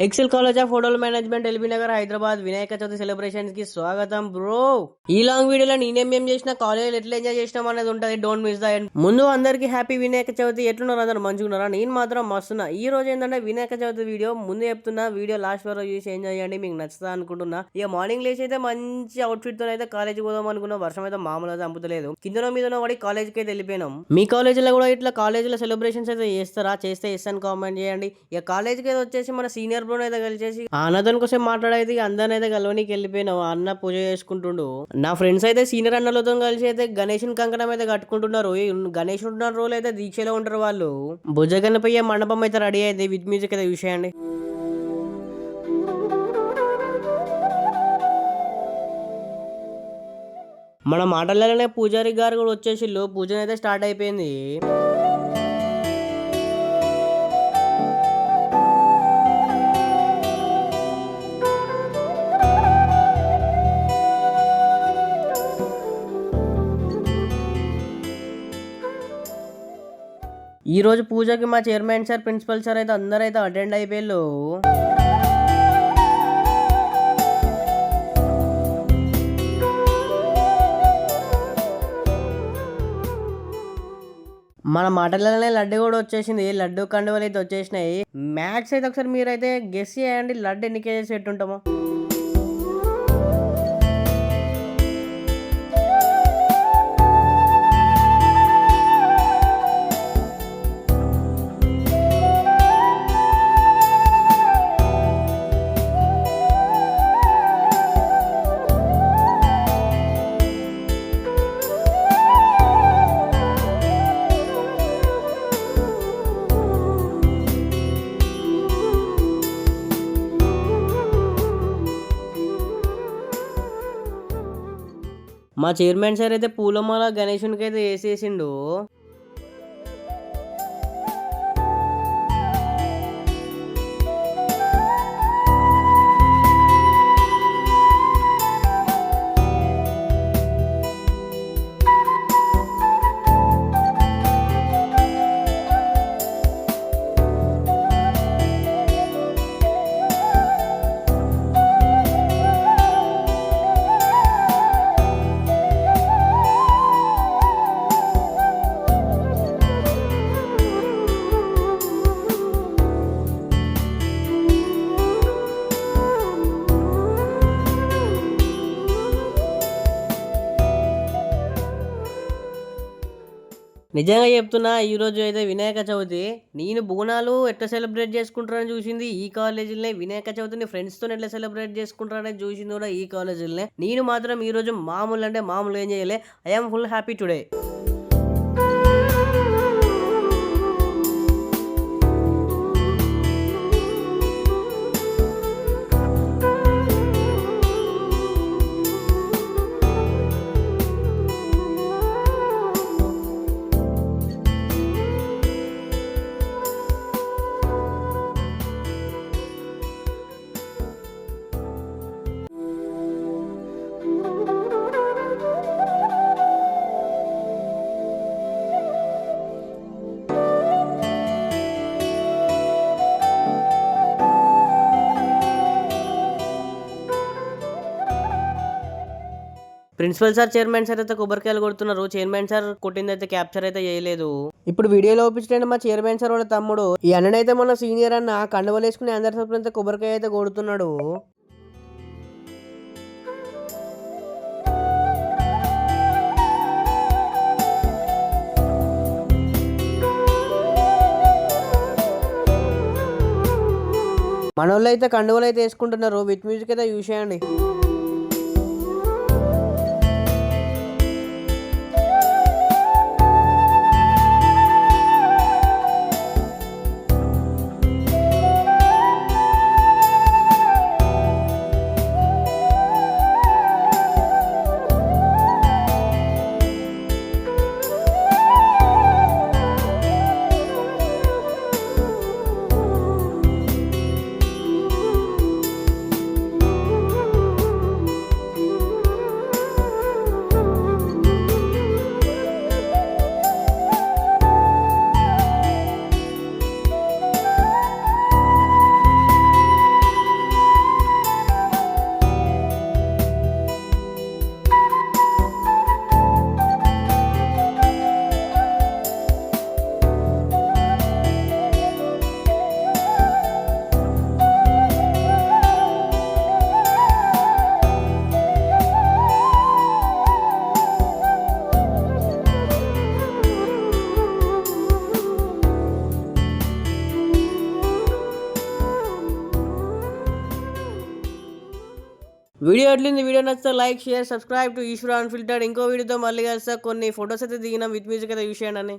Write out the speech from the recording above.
XL college of hotel management LB Nagar Hyderabad Vinayaka Chavithi celebrations కి స్వాగతం bro. ఈ లాంగ్ వీడియోలో నేనేం చేసిన కాలేజ్ ఎట్లా ఎంజాయ్ చేసినాం అనేది ఉంటది. Don't miss the end. ముందు అందరికి హ్యాపీ వినాయక చవితి. ఎట్లున్నారు అందరు మంచిగున్నారా? నేను మాత్రం మస్తున్నా. ఈ రోజు ఏంటంటే వినాయక చవితి వీడియో ముందు చెప్తున్నా. వీడియో లాస్ట్ వరకు చూసి ఎంజాయ్ చేయండి, మీకు నచ్చుతా అనుకుంటున్నా. ఇక మార్నింగ్ లేచి అయితే మంచి అవుట్ ఫిట్ తో అయితే కాలేజ్ పోదాం అనుకున్నా. వర్షం అయితే మామూలుగా చంపుతలేదు. కిందనో మీదనో పడి కాలేజ్కి అయితే వెళ్ళిపోయినాం. మీ కాలేజీలో కూడా ఇట్లా కాలేజీలో సెలబ్రేషన్స్ అయితే చేస్తారా? చేస్తే ఎస్ అని కామెంట్ చేయండి. ఇక కాలేజ్కి అయితే వచ్చేసి మన సీనియర్ బ్రో అయితే కలిసేసి అన్నదాని కోసం మాట్లాడేది అందరిని అయితే గెలవనికి వెళ్ళిపోయినావు. అన్న పూజ చేసుకుంటుండు. నా ఫ్రెండ్స్ అయితే సీనియర్ అన్నలతో కలిసి అయితే గణేషుని కంకణం అయితే కట్టుకుంటున్నారు. గణేషుడు ఉన్న రోజులు అయితే దీక్షలో ఉంటారు వాళ్ళు. భుజగనపయ్య మండపం అయితే రెడీ అయింది. విత్ మ్యూజిక్ అయితే చూసేయండి. మన మాటలలోనే పూజారి గారు కూడా వచ్చేసిళ్ళు. పూజ అయితే స్టార్ట్ అయిపోయింది. ఈ రోజు పూజకి మా చైర్మన్ సార్, ప్రిన్సిపల్ సార్ అయితే అందరూ అయితే అటెండ్ అయిపోయారు. మన మాటలనే లడ్డు కూడా వచ్చేసింది. లడ్డు కండువలు అయితే వచ్చేసినాయి. మ్యాథ్స్ అయితే ఒకసారి మీరైతే గెస్ చేయండి, లడ్డు ఎన్ని కేజెస్ పెట్టుంటామో. మా చైర్మన్ సార్ అయితే పూలమాల గణేశునికి అయితే వేసేసిండు. నిజంగా చెప్తున్నా, ఈరోజు అయితే వినాయక చవితి. నేను బోనాలు ఎట్లా సెలబ్రేట్ చేసుకుంటారని చూసింది ఈ కాలేజీలోనే. వినాయక చవితిని ఫ్రెండ్స్తో ఎట్లా సెలబ్రేట్ చేసుకుంటారని చూసింది కూడా ఈ కాలేజీలోనే. నేను మాత్రం ఈరోజు మామూలు అంటే మామూలు ఏం చేయలే. I'm full happy today. Principal sir, chairman sir అయితే కొబ్బరికాయలు కొడుతున్నారు. చైర్మన్ సార్ కొట్టింది అయితే క్యాప్చర్ అయితే చేయలేదు. ఇప్పుడు వీడియోలో చూపించండి మా చైర్మన్ సార్ వాళ్ళ తమ్ముడు. ఈ అన్ననైతే మన సీనియర్ అన్న కండువలేసుకుని అందరి సభ్యులతో కొబ్బరికాయ అయితే కొడుతున్నాడు. మనోళ్ళు అయితే కండువలు అయితే వేసుకుంటున్నారు. విత్ మ్యూజిక్ అయితే చూసేయండి. వీడియో ఎట్లింది? వీడియో నచ్చితే like, share, subscribe to Eshwar unfiltered. ఇంకో వీడియోతో మళ్ళీ కలిసా. కొన్ని ఫొటోస్ అయితే దిగినాం విత్ మ్యూజిక్ అయితే చూసేయండి అని.